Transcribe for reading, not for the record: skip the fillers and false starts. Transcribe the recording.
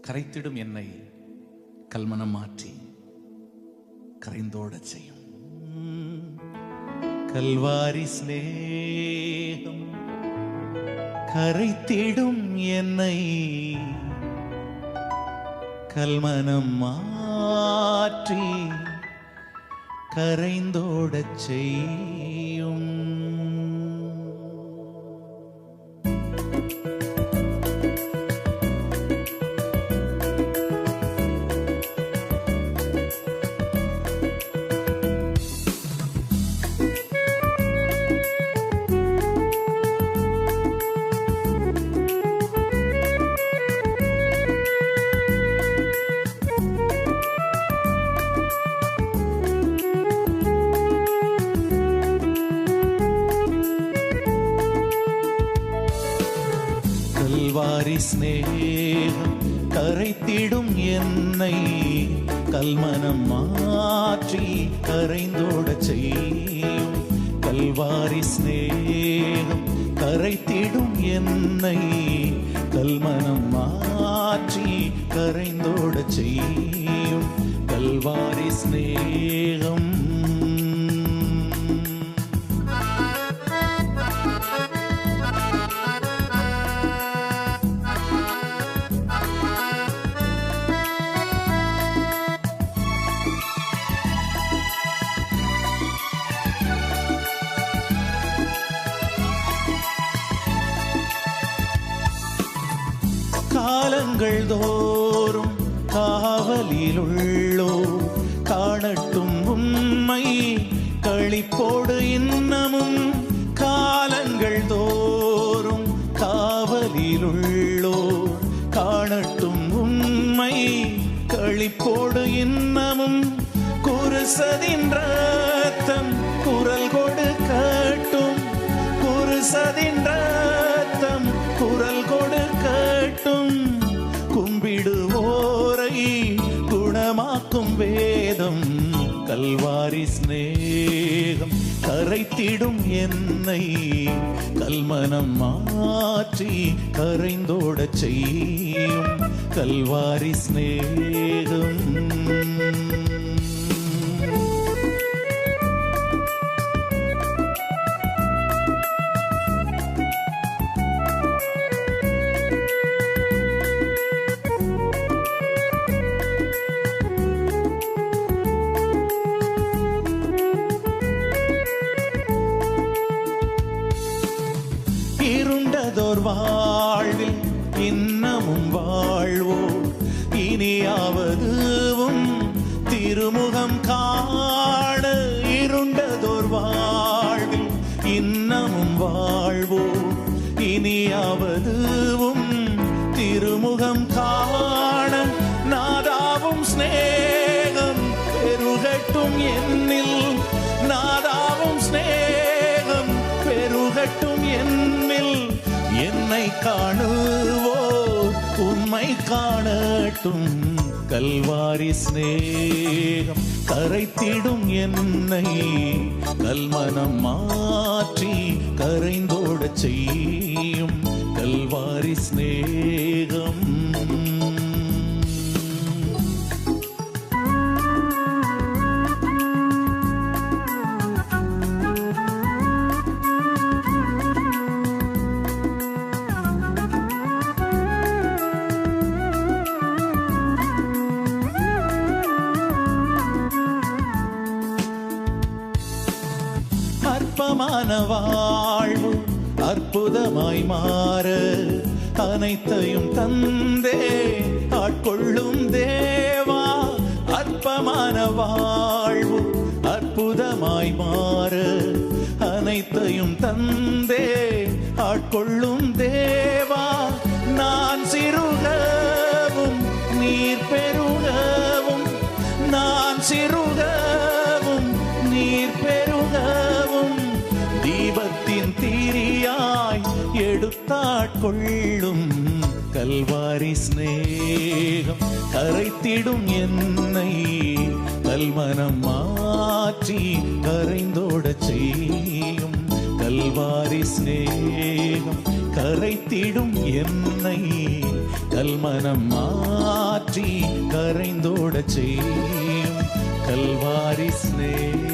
கரைத்திடும் என்னை கல்மனம் மாற்றி கரைந்தோட செய்யும். கல்வாரி ஸ்நேகம் கரைத்திடும் என்னை கல்மனம் மாற்றி கரைந்தோட செய்யும். கல்வாரி ஸ்நேகம் கரைத்திடும் என்னை கல்மனம் மாற்றி கரைந்தோட செய்யும். கல்வாரி ஸ்நேகம் கரைத்திடும் என்னை கல்மனம் மாற்றி கரைந்தோட செய்யும். கல்வாரி ஸ்நேகம் காலங்கள் தோறும் காவலிலுள்ளோ காணட்டும் உம்மை களிப்போடு இன்னமும். காலங்கள் தோறும் காவலிலுள்ளோ காணட்டும் உம்மை களிப்போடு இன்னமும். குருசதின் ரத்தம் குரல் கொடுக்கட்டும், குருசதின் ரத்தம் குரல் கொடுக்கட்டும். கும்பிடுவோரை குணமாக்கும் வேதம். கல்வாரி ஸ்நேகம் கரைத்திடும் என்னை கல்மனம் மாற்றி கரைந்தோட செய்யும். கல்வாரி ஸ்நேகம் இருண்டதோர் வாழ்வில் இன்னமும் வாழ்வோ இனியாவதுவும் திருமுகம் காண. இருண்டதோர் வாழ்வில் இன்னமும் வாழ்வோ இனியாவதுவும் திருமுகம் காண. நாதாவும் ஸ்நேகம் பெருகட்டும் என்னில், நாதாவும் ஸ்நேகம் பெருகட்டும் என்னில். என்னை காணுவோர் உம்மை காணட்டும். கல்வாரி ஸ்நேகம் கரைத்திடும் என்னை கல்மனம் மாற்றி கரைந்தோட செய்யும். கல்வாரி ஸ்நேகம் அற்பமான வாழ்வு அற்புதமாய் மாற அனைத்தையும் தந்தே ஆட்கொள்ளும் தேவா. அற்பமான வாழ்வு அற்புதமாய் மாற அனைத்தையும் தந்தே ஆட்கொள்ளும் தேவா. நான் சிறுகவும் நீர் பெருகவும், நான் சிறுகவும் நீர் பெருகவும். தீபத்தின் தீரியாய் எடுத்தாட்கொள்ளும். கல்வாரி ஸ்நேகம் கரைத்திடும் என்னை கல்மனம் மாற்றி கரைந்தோட செய்யும். கல்வாரி ஸ்நேகம் கரைத்திடும் என்னை கல்மனம் மாற்றி கரைந்தோடச் செய்யும் கல்வாரி சிநேகம்.